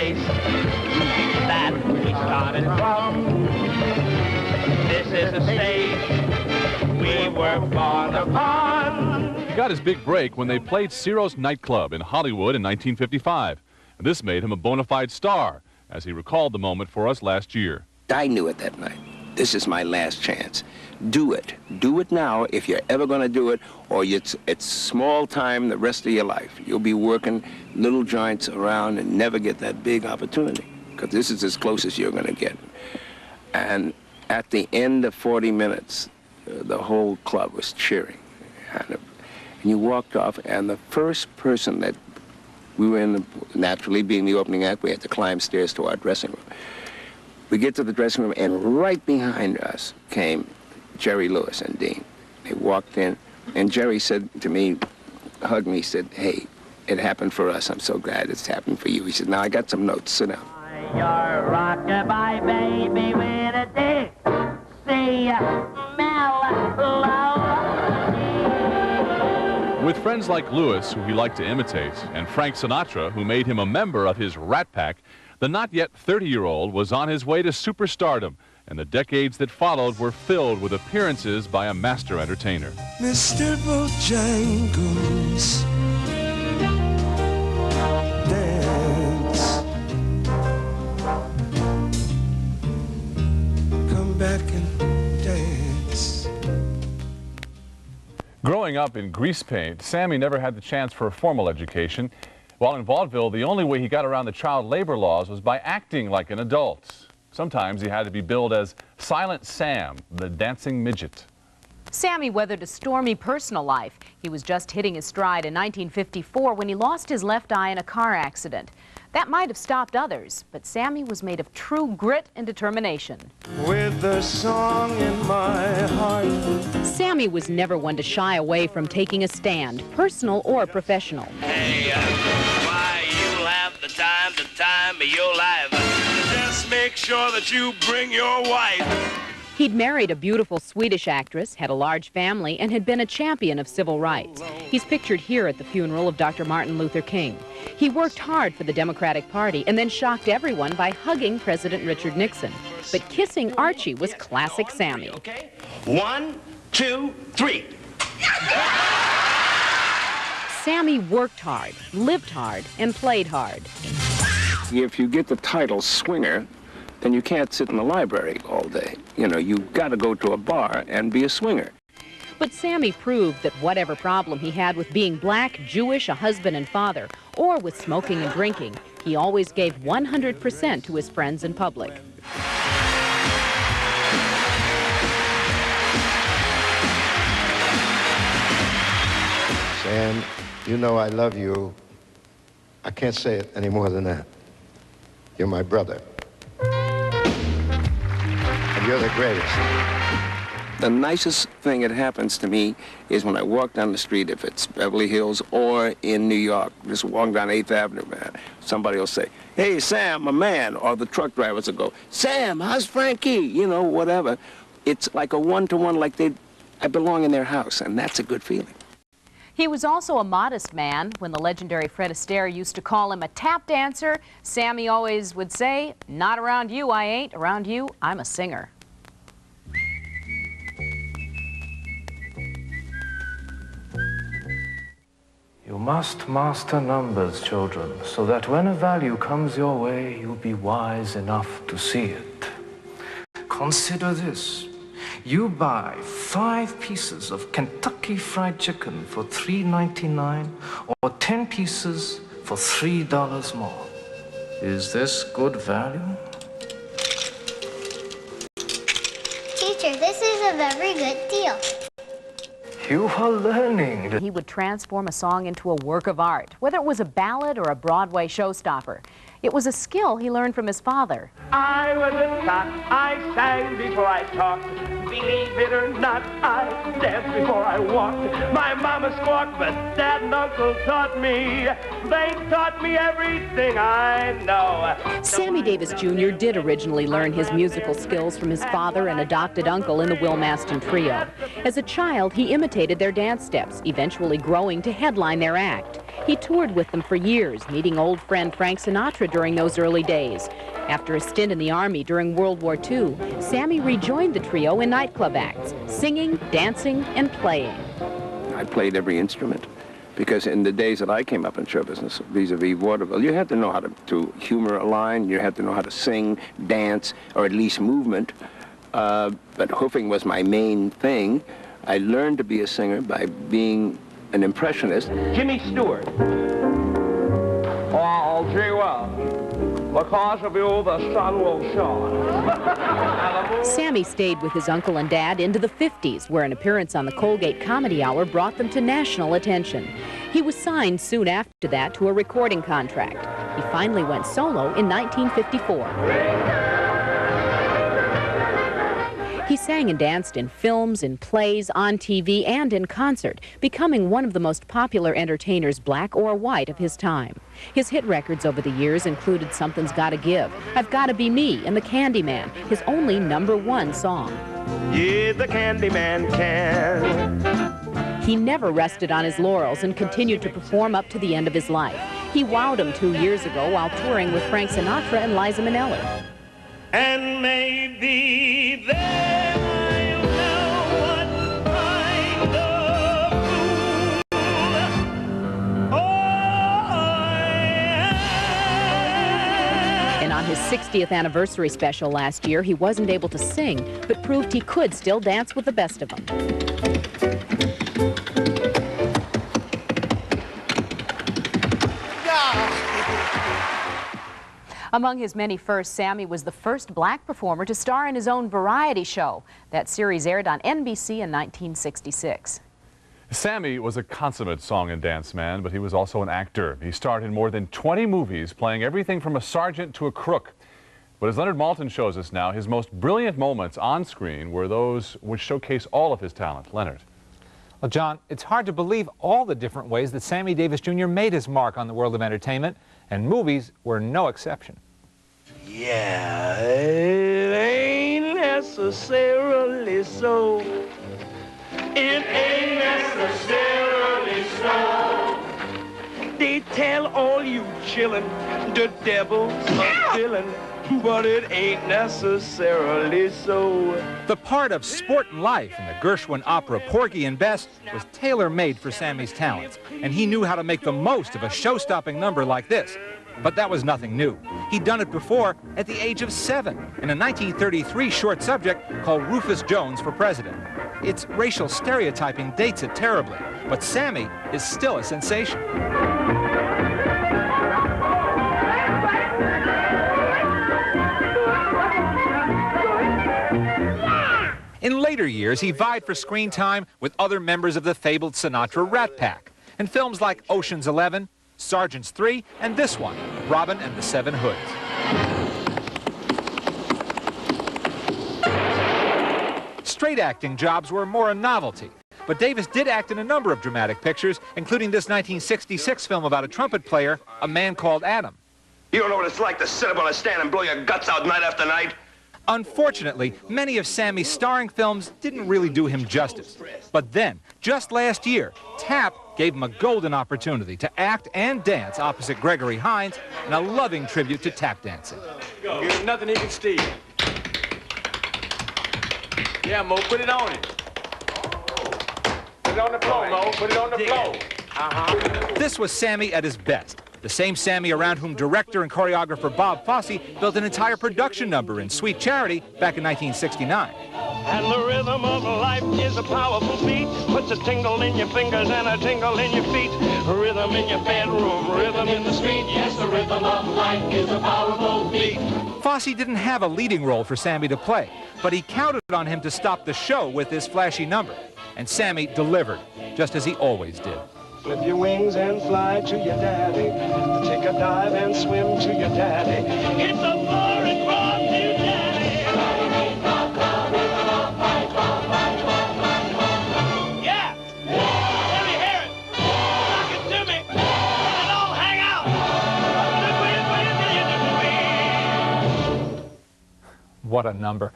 place that we started from. This is the stage we were born upon. He got his big break when they played Ciro's nightclub in Hollywood in 1955. And this made him a bona fide star, as he recalled the moment for us last year. I knew it that night. This is my last chance. Do it. Do it now if you're ever going to do it, or it's small time the rest of your life. You'll be working little joints around and never get that big opportunity, because this is as close as you're going to get. And at the end of 40 minutes, the whole club was cheering. And you walked off, and the first person that we were in, naturally being the opening act, we had to climb stairs to our dressing room. We get to the dressing room, and right behind us came Jerry Lewis and Dean. They walked in, and Jerry said to me, hugged me, said, "Hey, it happened for us. I'm so glad it's happened for you." He said, "Now I got some notes. Sit down." You're rockabye baby with a dick. See ya, With friends like Lewis, who he liked to imitate, and Frank Sinatra, who made him a member of his Rat Pack, the not yet 30-year-old was on his way to superstardom, and the decades that followed were filled with appearances by a master entertainer. Mr. Bojangles, dance. Come back and dance. Growing up in grease paint, Sammy never had the chance for a formal education. While in vaudeville, the only way he got around the child labor laws was by acting like an adult. Sometimes he had to be billed as Silent Sam, the dancing midget. Sammy weathered a stormy personal life. He was just hitting his stride in 1954 when he lost his left eye in a car accident. That might have stopped others, but Sammy was made of true grit and determination. With a song in my heart. Sammy was never one to shy away from taking a stand, personal or professional. Hey, why you'll have the time of your life. Just make sure that you bring your wife. He'd married a beautiful Swedish actress, had a large family, and had been a champion of civil rights. He's pictured here at the funeral of Dr. Martin Luther King. He worked hard for the Democratic Party and then shocked everyone by hugging President Richard Nixon. But kissing Archie was classic Sammy. Okay? 1, 2, 3. Sammy worked hard, lived hard, and played hard. If you get the title swinger, then you can't sit in the library all day. You know, you've got to go to a bar and be a swinger. But Sammy proved that whatever problem he had with being black, Jewish, a husband and father, or with smoking and drinking, he always gave 100% to his friends in public. Sam, you know I love you. I can't say it any more than that. You're my brother. And you're the greatest. The nicest thing that happens to me is when I walk down the street, if it's Beverly Hills or in New York, just walking down 8th Avenue, man, somebody will say, "Hey, Sam, my man," or the truck drivers will go, "Sam, how's Frankie?" You know, whatever. It's like a one-to-one, like I belong in their house, and that's a good feeling. He was also a modest man. When the legendary Fred Astaire used to call him a tap dancer, Sammy always would say, "Not around you, I ain't. Around you, I'm a singer." You must master numbers, children, so that when a value comes your way, you'll be wise enough to see it. Consider this. You buy 5 pieces of Kentucky Fried Chicken for $3.99 or 10 pieces for $3 more. Is this good value? Teacher, this is a very good deal. You are learning. He would transform a song into a work of art, whether it was a ballad or a Broadway showstopper. It was a skill he learned from his father. I was a tot, I sang before I talked. Believe it or not, I danced before I walked. My mama squawked, but Dad and Uncle taught me. They taught me everything I know. Sammy Davis Jr. did originally learn his musical skills from his father and adopted uncle in the Will Maston Trio. As a child, he imitated their dance steps, eventually growing to headline their act. He toured with them for years, meeting old friend Frank Sinatra during those early days. After a stint in the Army during World War II, Sammy rejoined the trio in nightclub acts, singing, dancing, and playing. I played every instrument because in the days that I came up in show business, vis-a-vis vaudeville, you had to know how to humor a line, you had to know how to sing, dance, or at least movement. But hoofing was my main thing. I learned to be a singer by being an impressionist. Jimmy Stewart. All too well. Because of you, the sun will shine. Sammy stayed with his uncle and dad into the 50s, where an appearance on the Colgate Comedy Hour brought them to national attention. He was signed soon after that to a recording contract. He finally went solo in 1954. He sang and danced in films, in plays, on TV, and in concert, becoming one of the most popular entertainers, black or white, of his time. His hit records over the years included Something's Gotta Give, I've Gotta Be Me, and The Candyman, his only #1 song. Yeah, the Candyman can. He never rested on his laurels and continued to perform up to the end of his life. He wowed him 2 years ago while touring with Frank Sinatra and Liza Minnelli. And maybe then I'll know what kind of fool I am. And on his 60th anniversary special last year, he wasn't able to sing, but proved he could still dance with the best of them. Among his many firsts, Sammy was the first black performer to star in his own variety show. That series aired on NBC in 1966. Sammy was a consummate song and dance man, but he was also an actor. He starred in more than 20 movies, playing everything from a sergeant to a crook. But as Leonard Maltin shows us now, his most brilliant moments on screen were those which showcase all of his talent. Leonard. Well, John, it's hard to believe all the different ways that Sammy Davis Jr. made his mark on the world of entertainment, and movies were no exception. Yeah, it ain't necessarily so. It ain't necessarily so. They tell all you chillin' the devil's a villain, but it ain't necessarily so. The part of Sport and Life in the Gershwin opera Porgy and Bess was tailor-made for Sammy's talents, and he knew how to make the most of a show-stopping number like this. But that was nothing new. He'd done it before at the age of 7 in a 1933 short subject called Rufus Jones for President. Its racial stereotyping dates it terribly, but Sammy is still a sensation. In later years, he vied for screen time with other members of the fabled Sinatra Rat Pack in films like Ocean's 11, Sergeant's 3, and this one, Robin and the Seven Hoods. Straight acting jobs were more a novelty, but Davis did act in a number of dramatic pictures, including this 1966 film about a trumpet player, A Man Called Adam. You don't know what it's like to sit up on a stand and blow your guts out night after night? Unfortunately, many of Sammy's starring films didn't really do him justice. But then, just last year, TAP gave him a golden opportunity to act and dance opposite Gregory Hines in a loving tribute to tap dancing. Give him nothing he can steal. Yeah, Mo, put it on him. Put it on the floor, Mo. Put it on the floor. This was Sammy at his best. The same Sammy around whom director and choreographer Bob Fosse built an entire production number in Sweet Charity back in 1969. And the rhythm of life is a powerful beat. Puts a tingle in your fingers and a tingle in your feet. Rhythm in your bedroom, rhythm in the street. Yes, the rhythm of life is a powerful beat. Fosse didn't have a leading role for Sammy to play, but he counted on him to stop the show with this flashy number. And Sammy delivered, just as he always did. Flip your wings and fly to your daddy. Take a dive and swim to your daddy. Hit the floor and crawl to your daddy. Yeah! Let me hear it. Rock it to me. Let it all hang out. What a number.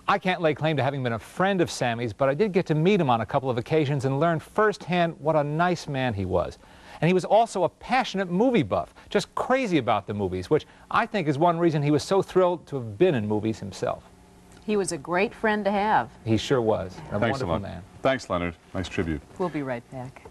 I can't lay claim to having been a friend of Sammy's, but I did get to meet him on a couple of occasions and learn firsthand what a nice man he was. And he was also a passionate movie buff, just crazy about the movies, which I think is one reason he was so thrilled to have been in movies himself. He was a great friend to have. He sure was. A Thanks wonderful a lot. man. Thanks, Leonard. Nice tribute. We'll be right back.